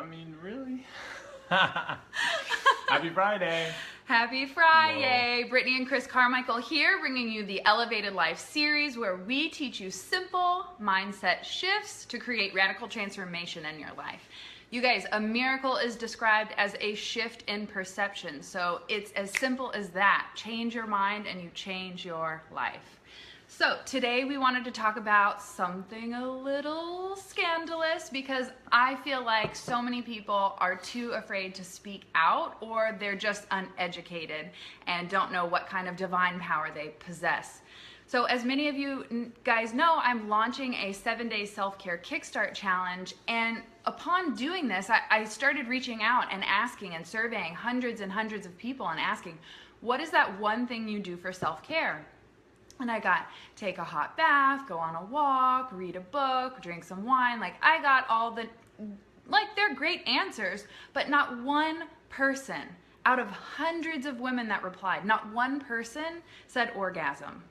mean, really? Happy Friday. Happy Friday. Whoa. Brittany and Chris Carmichael here, bringing you the Elevated Life series where we teach you simple mindset shifts to create radical transformation in your life. You guys, a miracle is described as a shift in perception. So it's as simple as that. Change your mind and you change your life. So today we wanted to talk about something a little scandalous because I feel like so many people are too afraid to speak out, or they're just uneducated and don't know what kind of divine power they possess. So as many of you guys know, I'm launching a 7-day self-care kickstart challenge, and upon doing this, I started reaching out and asking and surveying hundreds and hundreds of people and asking, what is that one thing you do for self-care? And I got, take a hot bath, go on a walk, read a book, drink some wine. Like, I got all the, they're great answers, but not one person out of hundreds of women that replied, not one person said orgasm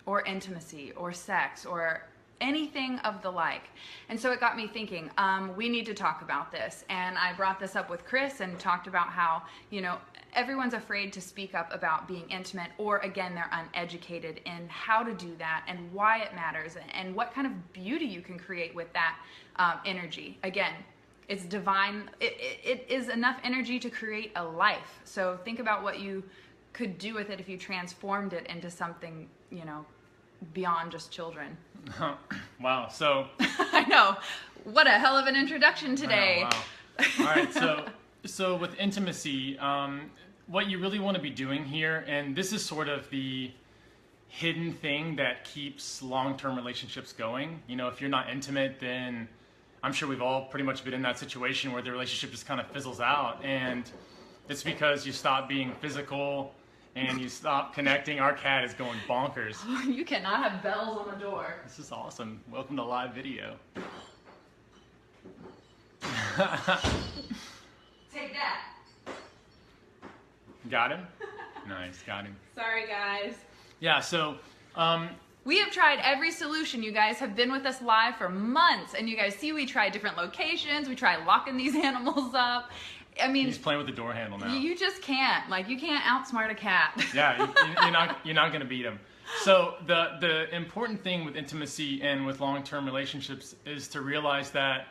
or intimacy or sex or anything of the like. And so it got me thinking, we need to talk about this. And I brought this up with Chris and talked about how, everyone's afraid to speak up about being intimate, or again, they're uneducated in how to do that and why it matters and what kind of beauty you can create with that energy. Again, it's divine. It is enough energy to create a life. So think about what you could do with it if you transformed it into something, beyond just children. Wow. So I know. What a hell of an introduction today. Wow. All right. So with intimacy, what you really want to be doing here, and this is sort of the hidden thing that keeps long-term relationships going. If you're not intimate, then I'm sure we've all pretty much been in that situation where the relationship just kind of fizzles out, and it's because you stop being physical and you stop connecting. Our cat is going bonkers. You cannot have bells on the door. This is awesome. Welcome to live video. Take that. Got him? Nice, got him. Sorry, guys. Yeah, so we have tried every solution. You guys have been with us live for months, and you guys see we tried different locations. We tried locking these animals up. I mean, he's playing with the door handle now. You just can't. You can't outsmart a cat. Yeah, you're not going to beat him. So the important thing with intimacy and with long-term relationships is to realize that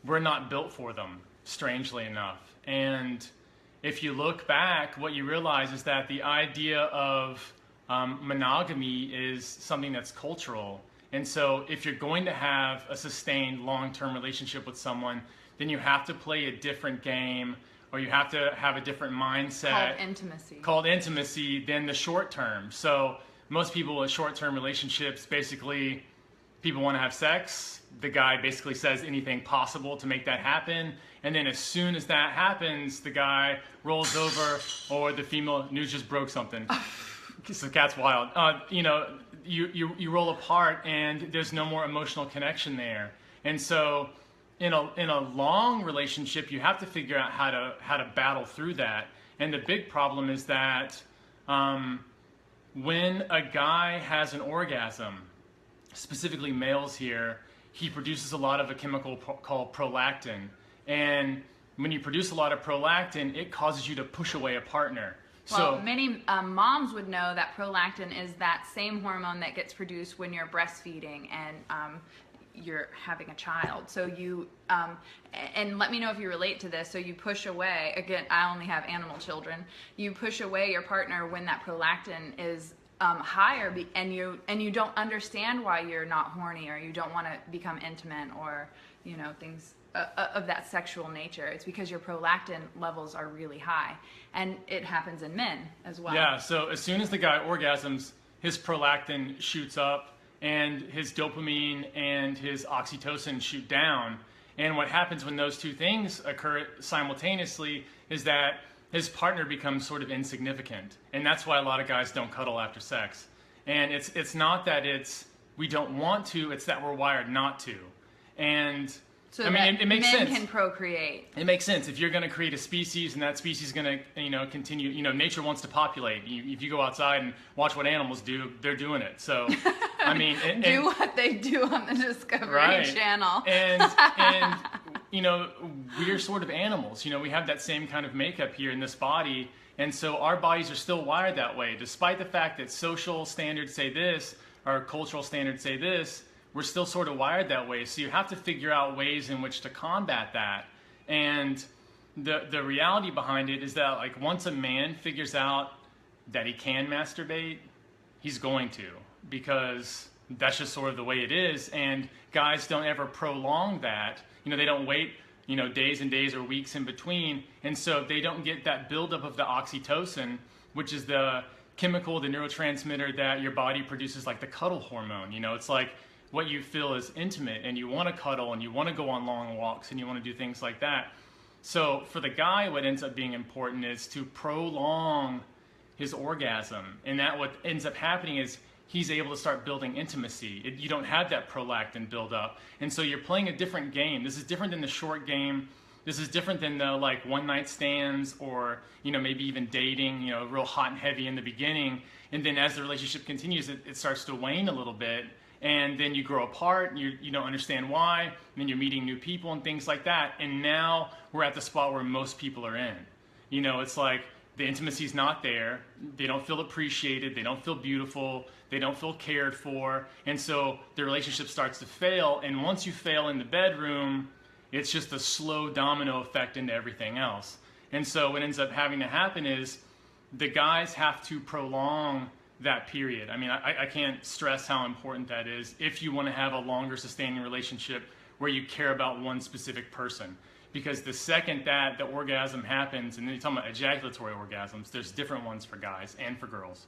we're not built for them, strangely enough. And if you look back, what you realize is that the idea of monogamy is something that's cultural. And so if you're going to have a sustained long-term relationship with someone, then you have to play a different game, or you have to have a different mindset. Called intimacy than the short term. So most people with short-term relationships, basically, people want to have sex. The guy basically says anything possible to make that happen. And then as soon as that happens, the guy rolls over, or the female, news just broke something. The cat's wild. You roll apart, and there's no more emotional connection there. And so in a long relationship, you have to figure out how to battle through that. And the big problem is that when a guy has an orgasm, specifically males here, he produces a lot of a chemical called prolactin. And when you produce a lot of prolactin, it causes you to push away a partner. Well, many moms would know that prolactin is that same hormone that gets produced when you're breastfeeding and you're having a child. So you, and let me know if you relate to this. So you push away, again, I only have animal children. You push away your partner when that prolactin is higher, and you don't understand why you're not horny, or you don't want to become intimate, or things of that sexual nature. It's because your prolactin levels are really high, and it happens in men as well. Yeah, so as soon as the guy orgasms, his prolactin shoots up, and his dopamine and his oxytocin shoot down. And what happens when those two things occur simultaneously is that his partner becomes sort of insignificant. And that's why a lot of guys don't cuddle after sex. And it's not that we don't want to, it's that we're wired not to. And So I mean, it makes sense. Men can procreate. It makes sense. If you're going to create a species and that species is going to, continue, nature wants to populate. If you go outside and watch what animals do, they're doing it. So, I mean, do what they do on the Discovery Channel. And we're sort of animals. We have that same kind of makeup here in this body. And so our bodies are still wired that way. Despite the fact that social standards say this, or cultural standards say this, we're still sort of wired that way. So you have to figure out ways in which to combat that. And the reality behind it is that, like, once a man figures out that he can masturbate, he's going to, because that's just sort of the way it is. And guys don't ever prolong that. They don't wait, days and days or weeks in between. And so they don't get that buildup of the oxytocin, which is the chemical, the neurotransmitter that your body produces, like the cuddle hormone. It's like what you feel is intimate, and you want to cuddle, and you want to go on long walks, and you want to do things like that. So for the guy, what ends up being important is to prolong his orgasm. And that what ends up happening is he's able to start building intimacy. You don't have that prolactin buildup. And so you're playing a different game. This is different than the short game. This is different than the one night stands, or maybe even dating, real hot and heavy in the beginning. And then as the relationship continues, it starts to wane a little bit. And then you grow apart, and you don't understand why, and then you're meeting new people and things like that. And now we're at the spot where most people are in. It's like the intimacy's not there. They don't feel appreciated. They don't feel beautiful. They don't feel cared for. And so the relationship starts to fail. And once you fail in the bedroom, it's just a slow domino effect into everything else. And so what ends up having to happen is the guys have to prolong that period. I mean, I can't stress how important that is if you want to have a longer sustaining relationship where you care about one specific person. Because the second that the orgasm happens, and then you're talking about ejaculatory orgasms, there's different ones for guys and for girls.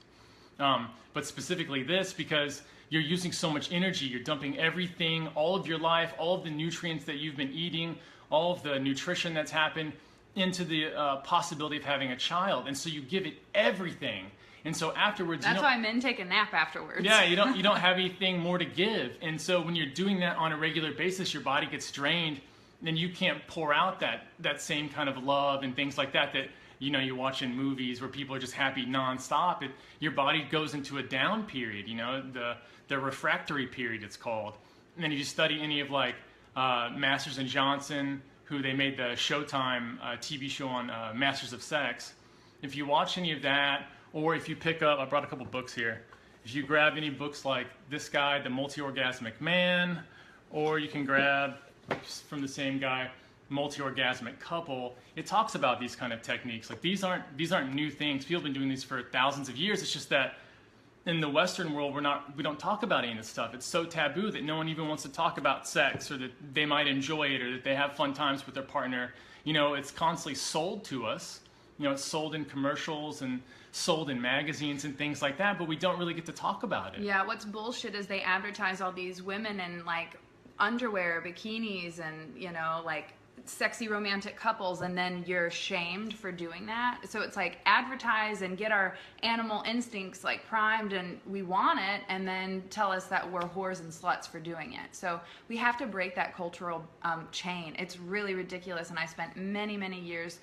But specifically this, because you're using so much energy, you're dumping everything, all of your life, all of the nutrients that you've been eating, all of the nutrition that's happened into the possibility of having a child. And so you give it everything. And so afterwards, that's why men take a nap afterwards. Yeah, you don't have anything more to give. And so when you're doing that on a regular basis, your body gets drained, and you can't pour out that same kind of love and things like that you watch in movies where people are just happy nonstop. Your body goes into a down period, the refractory period it's called. And then if you study any of Masters and Johnson, who they made the Showtime TV show on Masters of Sex, if you watch any of that, or if you pick up, I brought a couple books here. If you grab any books like this guy, The Multi-Orgasmic Man, or you can grab from the same guy, Multi-Orgasmic Couple, it talks about these kind of techniques. Like these aren't new things. People have been doing these for thousands of years. It's just that in the Western world, we don't talk about any of this stuff. It's so taboo that no one even wants to talk about sex, or that they might enjoy it, or that they have fun times with their partner. It's constantly sold to us. It's sold in commercials and sold in magazines and things like that, but we don't really get to talk about it. Yeah, what's bullshit is they advertise all these women in underwear, bikinis, and sexy romantic couples, and then you're shamed for doing that. So it's advertise and get our animal instincts primed, and we want it, and then tell us that we're whores and sluts for doing it. So we have to break that cultural chain. It's really ridiculous, and I spent many years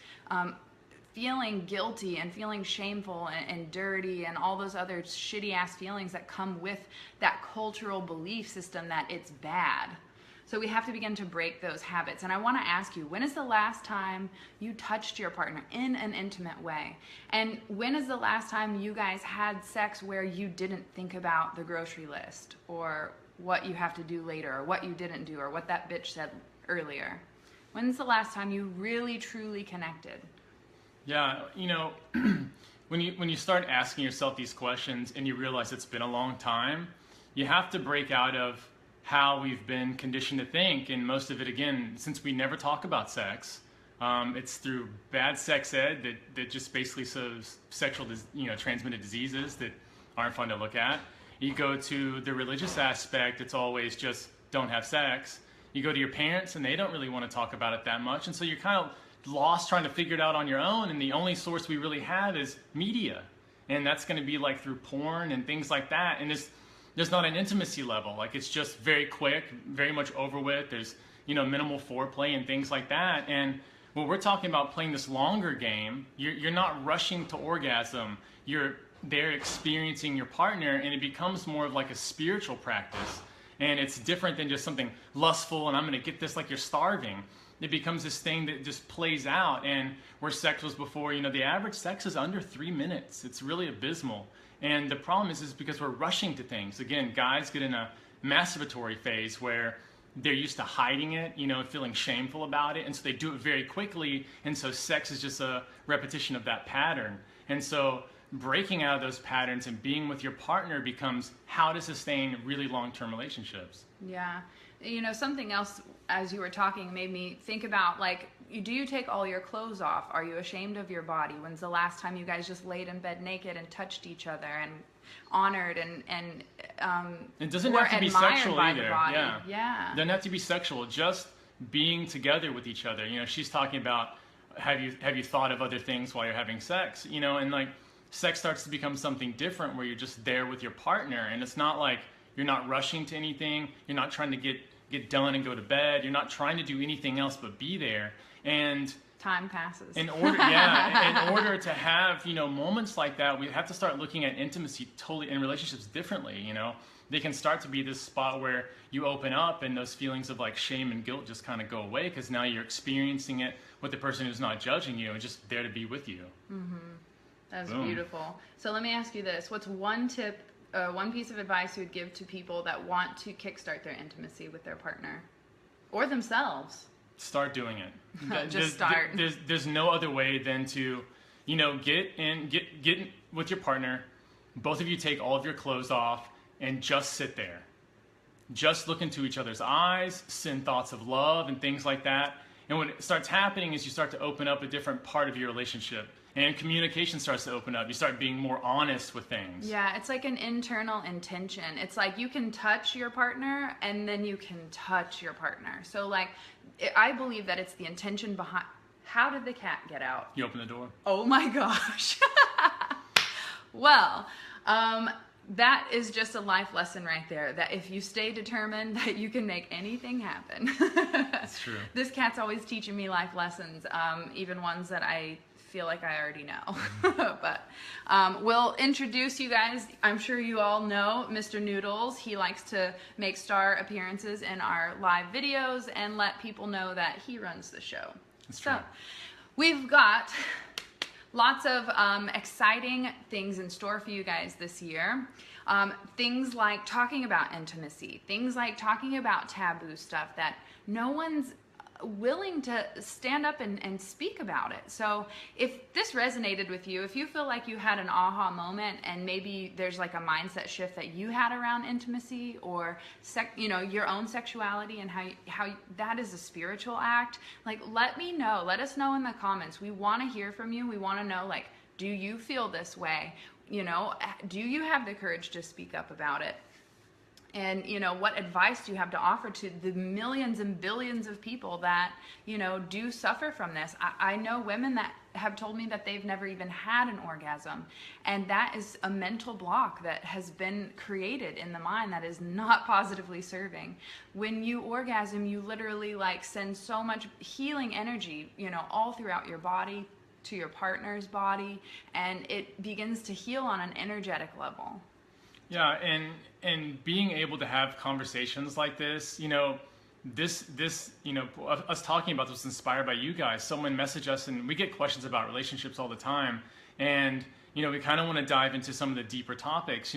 feeling guilty and feeling shameful and dirty and all those other shitty ass feelings that come with that cultural belief system that it's bad. So we have to begin to break those habits. And I want to ask you, when is the last time you touched your partner in an intimate way? And when is the last time you guys had sex where you didn't think about the grocery list, or what you have to do later, or what you didn't do, or what that bitch said earlier? When's the last time you really truly connected? Yeah, when you start asking yourself these questions and you realize it's been a long time, you have to break out of how we've been conditioned to think. And most of it, again, since we never talk about sex, it's through bad sex ed that just basically serves sexual, transmitted diseases that aren't fun to look at. You go to the religious aspect, it's always just don't have sex. You go to your parents and they don't really want to talk about it that much. And so you're kind of lost trying to figure it out on your own, and the only source we really have is media, and that's going to be through porn and things like that. And there's not an intimacy level. It's just very quick, very much over with. There's minimal foreplay and things like that. And when we're talking about playing this longer game, you're not rushing to orgasm. You're there experiencing your partner, and it becomes more of a spiritual practice. And it's different than just something lustful and I'm going to get this like you're starving. it becomes this thing that just plays out. And where sex was before, the average sex is under 3 minutes. It's really abysmal. And the problem is because we're rushing to things. Again, guys get in a masturbatory phase where they're used to hiding it, feeling shameful about it. And so they do it very quickly. And so sex is just a repetition of that pattern. And so breaking out of those patterns and being with your partner becomes how to sustain really long-term relationships. Yeah. Something else as you were talking made me think about, like, do you take all your clothes off? Are you ashamed of your body? When's the last time you guys just laid in bed naked and touched each other and honored and it doesn't have to be sexual either. Yeah. It doesn't have to be sexual. Just being together with each other. She's talking about have you thought of other things while you're having sex? And like sex starts to become something different where you're just there with your partner, and it's not like you're not rushing to anything. You're not trying to get done and go to bed. You're not trying to do anything else but be there. And time passes. In order to have, moments like that, we have to start looking at intimacy totally in relationships differently. They can start to be this spot where you open up and those feelings of like shame and guilt just kind of go away because now you're experiencing it with the person who's not judging you and just there to be with you. Mm-hmm. That's beautiful. So let me ask you this. What's one tip, one piece of advice you would give to people that want to kickstart their intimacy with their partner or themselves? Start doing it. Start. There's no other way than to, get in with your partner. Both of you take all of your clothes off and just sit there. Just look into each other's eyes, send thoughts of love and things like that. And what starts happening is you start to open up a different part of your relationship. And communication starts to open up. You start being more honest with things. Yeah, it's like an internal intention. It's like you can touch your partner and then you can touch your partner. So like, I believe that it's the intention behind. How did the cat get out? You open the door. Oh my gosh. Well, that is just a life lesson right there. That if you stay determined, that you can make anything happen. That's true. This cat's always teaching me life lessons, even ones that I feel like I already know. But we'll introduce you guys. I'm sure you all know Mr. Noodles. He likes to make star appearances in our live videos and let people know that he runs the show. That's true. So we've got lots of exciting things in store for you guys this year. Things like talking about intimacy, things like talking about taboo stuff that no one's willing to stand up and speak about it. So if this resonated with you, if you feel like you had an aha moment and maybe there's like a mindset shift that you had around intimacy or your own sexuality and how that is a spiritual act, like let me know. Let us know in the comments. We want to hear from you. We want to know, like, do you feel this way? Do you have the courage to speak up about it? And, what advice do you have to offer to the millions and billions of people that, do suffer from this? I know women that have told me that they've never even had an orgasm. And that is a mental block that has been created in the mind that is not positively serving. When you orgasm, you literally send so much healing energy, all throughout your body to your partner's body. And it begins to heal on an energetic level. Yeah, and being able to have conversations like this, us talking about this was inspired by you guys. Someone messaged us, and we get questions about relationships all the time, and we kind of want to dive into some of the deeper topics.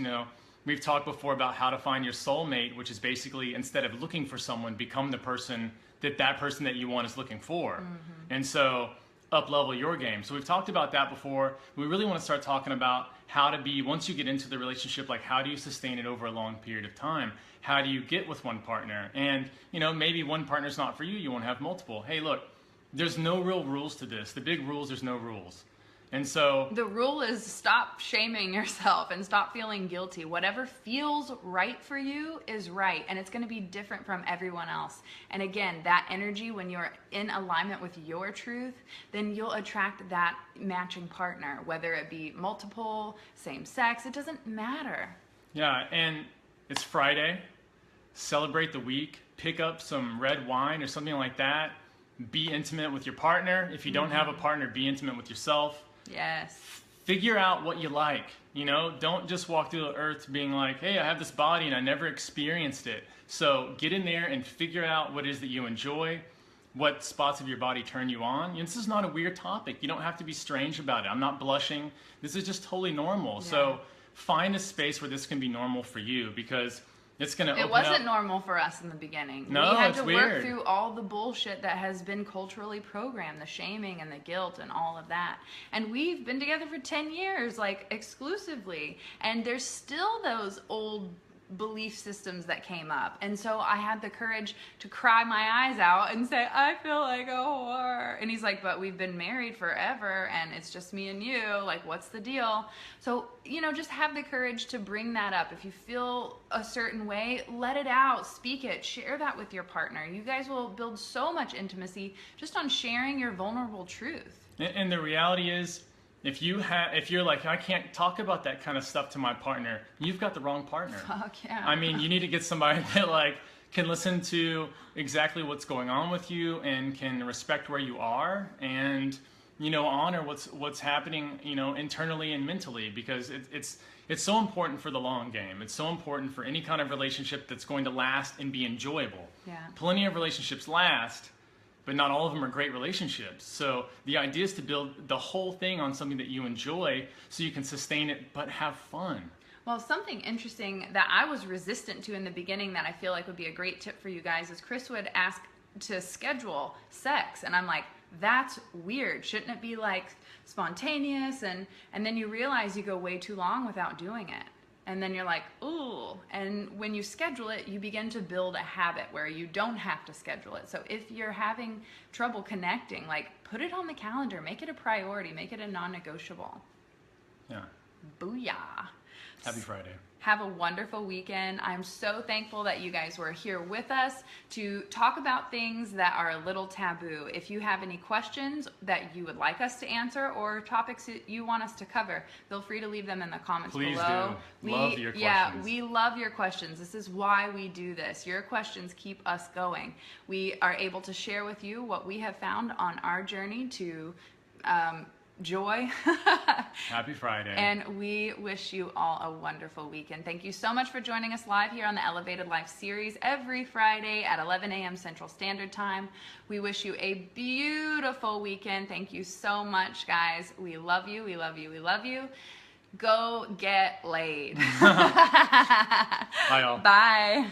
We've talked before about how to find your soulmate, which is basically instead of looking for someone, become the person that person that you want is looking for, and so up-level your game. So we've talked about that before. We really want to start talking about how to be, once you get into the relationship, like how do you sustain it over a long period of time? How do you get with one partner? And, maybe one partner's not for you. You want to have multiple. Hey, look, there's no real rules to this. The big rules, there's no rules. And so the rule is stop shaming yourself and stop feeling guilty. Whatever feels right for you is right, and it's going to be different from everyone else. And again, that energy, when you're in alignment with your truth, then you'll attract that matching partner, whether it be multiple, same sex, it doesn't matter. Yeah, and it's Friday. Celebrate the week. Pick up some red wine or something like that. Be intimate with your partner. If you don't have a partner, be intimate with yourself. Yes. Figure out what you like. Don't just walk through the earth being like, hey, I have this body and I never experienced it. So get in there and figure out what it is that you enjoy. what spots of your body turn you on. This is not a weird topic. You don't have to be strange about it. I'm not blushing. This is just totally normal. Yeah. So find a space where this can be normal for you, because it's going to open up. It wasn't normal for us in the beginning. No, we had it's to weird. work through all the bullshit that has been culturally programmed, the shaming and the guilt and all of that. And we've been together for 10 years, like exclusively. And there's still those old belief systems that came up. And so I had the courage to cry my eyes out and say, I feel like a whore. And he's like, but we've been married forever and it's just me and you. Like, what's the deal? So, just have the courage to bring that up. If you feel a certain way, let it out, speak it, share that with your partner. You guys will build so much intimacy just on sharing your vulnerable truth. And the reality is, if you're like, I can't talk about that kind of stuff to my partner, you've got the wrong partner. Fuck yeah. I mean, you need to get somebody that like can listen to exactly what's going on with you and can respect where you are and honor what's happening internally and mentally, because it's so important for the long game. It's so important for any kind of relationship that's going to last and be enjoyable. Yeah. Plenty of relationships last, but not all of them are great relationships. So the idea is to build the whole thing on something that you enjoy so you can sustain it but have fun. Well, something interesting that I was resistant to in the beginning that I feel like would be a great tip for you guys is Chris would ask to schedule sex. And I'm like, that's weird. Shouldn't it be like spontaneous? And then you realize you go way too long without doing it. And then you're like, ooh. And when you schedule it, you begin to build a habit where you don't have to schedule it. So if you're having trouble connecting, like put it on the calendar, make it a priority, make it a non-negotiable. Yeah. Booyah. Happy Friday. Have a wonderful weekend. I'm so thankful that you guys were here with us to talk about things that are a little taboo. If you have any questions that you would like us to answer or topics that you want us to cover, feel free to leave them in the comments Please below. do. Love your questions. Yeah, we love your questions. This is why we do this. Your questions keep us going. We are able to share with you what we have found on our journey to joy. Happy Friday. And we wish you all a wonderful weekend. Thank you so much for joining us live here on the Elevated Life series every Friday at 11 a.m. Central Standard Time. We wish you a beautiful weekend. Thank you so much, guys. We love you. We love you. We love you. Go get laid. Bye, y'all. Bye.